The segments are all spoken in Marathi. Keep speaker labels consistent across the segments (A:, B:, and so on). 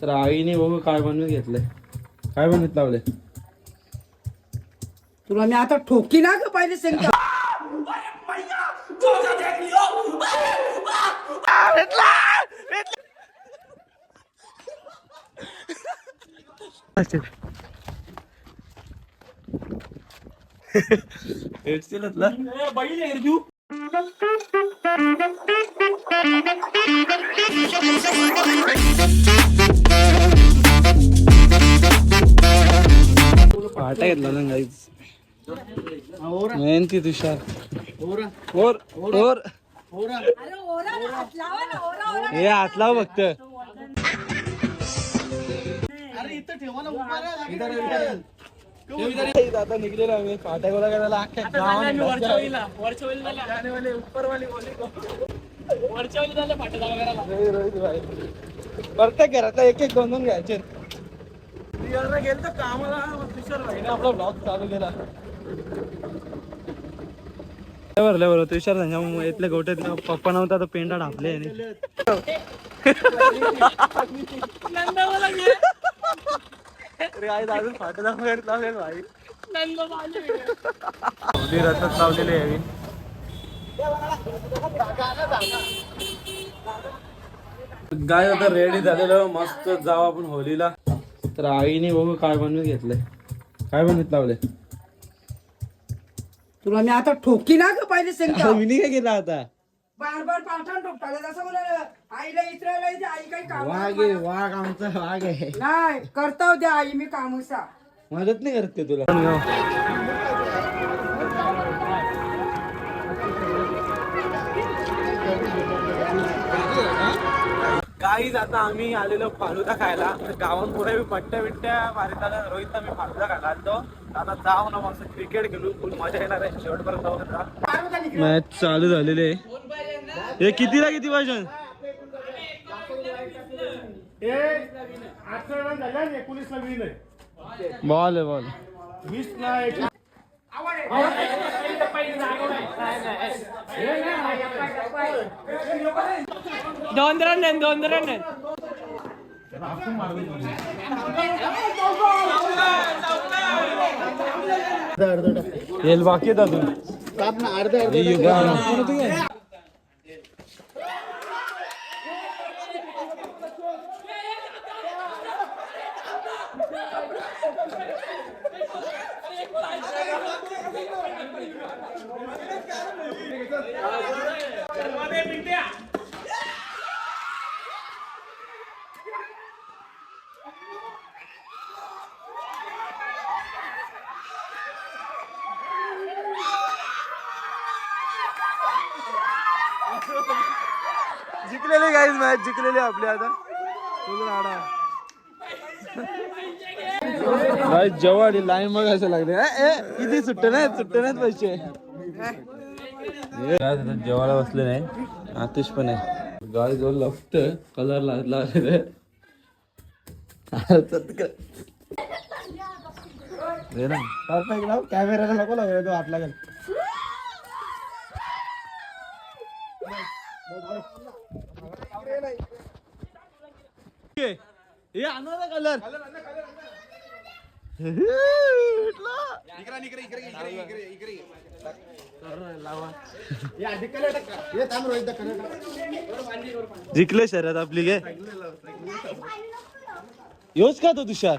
A: तर आईने बघू काय बनवून घेतलंय. काय बनवत लावले
B: तुला मी आता ठोकी ना ग पहिले सांगतो.
A: पाटा घेतला ना गाईच. मेहनती तुषार. और हे हात लाव फक्त. आता निघलेलो आम्ही फाट्याला गेला अख्ख्या प्रत्येक घरातला एक एक दोन घ्यायचे. गेल तर कामाला तुषार भाईने आपला ब्लॉग चालू केला. भरल्यावर तुषार त्यांच्या इथल्या गोट्यात पप्पा नव्हता तर पेंडा ढापले. अजून फाट्याला वगैरे लावले भाई. रथच लावलेले आहे. गाय आता रेडी झालेलं मस्त जाऊ आपण होलीला. तर आईने बघू काय बनवून घेतलंय. काय बनवत लावले
B: तुला मी आता ठोकी ना ग पहिले सांगतो.
A: मी काय केला आता
B: बार बार पाठाण ठोकताले जसं म्हणाल आईला इतरायला येते. आई काही काम
A: वाघ आहे वाघ आमचा वाघ आहे.
B: नाही करता द्या आई मी कामसा
A: मदत नाही करत ते तुला. काहीच आता आम्ही आलेलो फालुदा खायला. गावात पुढे पट्ट्या बिट्ट्या मारित आलं. रोहितला मी फालुदा खायला आलो. आता जाऊ ना मस्त क्रिकेट खेळू. फुल मजा येणार आहे. शेवटपर्यंत जाऊ. मॅच चालू झालेली आहे. हे कितीला किती पाहिजे. बॉल आहे बॉल. 20
B: दोन रन
A: येईल बाकी अजून जिंकलेले गाईज मॅच जिंकलेले आपले. आता जवळ लाईन बघ असं लागले. किती सुट्टे नाहीत पैसे. जेवायला बसले नाही. आतिश पण आहे. गाय जो लफ्ट कलर लागला कॅमेराला नको लागेल. तो हात लागेल. हे आणा कलर. जिंकले शर्यत आपली गे. योच का तो तुषार.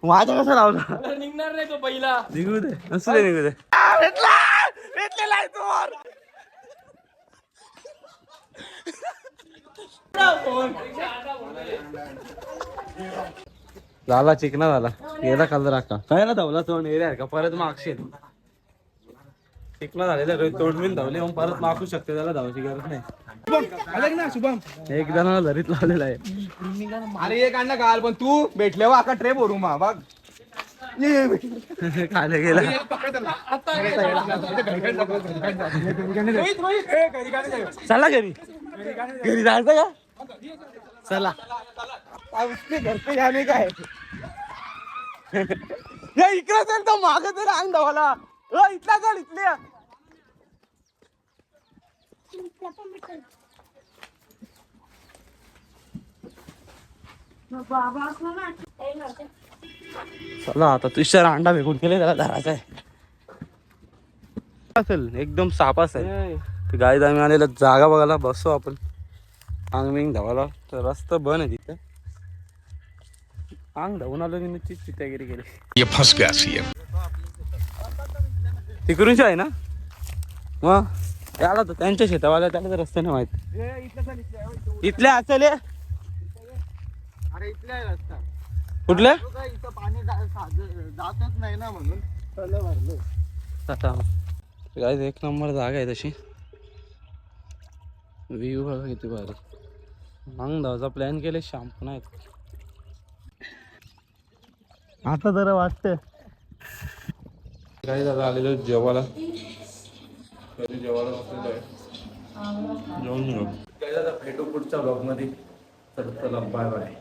A: माझा कसा लावला.
B: निघणार नाही तो पहिला.
A: निघू दे नसू दे निघू दे. झाला चिकना झाला. गेला कलर अक्का काय ना धावला तोंड एरिया का परत मागशील. चिकना झालेला रोहित तोंड बिन धावले मग परत मागू शकते. त्याला धावायची गरज नाही. ना शुभम एक जणाला धरीत लावलेला आहे.
C: अरे एक अण्णा काल पण तू भेटल्यावर आका ट्रे भरू मा बघ.
A: खाले गेला. चला घरी घरी जायचं का. चला
C: उसके घर पे जाने का है.
A: इकडे चल तो मागे तर अंग धावाला. इथला चल इथल्या
B: बाबा असला ना
A: चला आता तुषार अंडा फेकून केले त्याला धरायचा आहे असेल एकदम साप असेल गाईत आम्ही आलेला जागा बघायला बसतो आपण अंग धावायला तर रस्ता बन आहे तिथं अंग धावून आलो मी चित्यागिरी केली
D: ये फंस गया सी
A: तिकडूनच आहे ना मग त्याला तर त्यांच्या शेतावाल्या त्याला तर रस्ते नाही माहित इथल्या असेल
C: अरे इथला आहे रस्ता
A: कुठल्या
C: इथं पाणी जातच नाही ना म्हणून सगळं भरलं
A: आता काय एक नंबर जागा आहे तशी व्ह्यू बघा किती भारी अंग धावाचा प्लॅन केले शॅम्पू नाही आता जरा वाटतं काय दादा आलेलो जेवायला जेवायला बसलेलो आहे जेवून काय दादा भेटू पुढच्या ब्लॉग मध्ये तर चला बाय बाय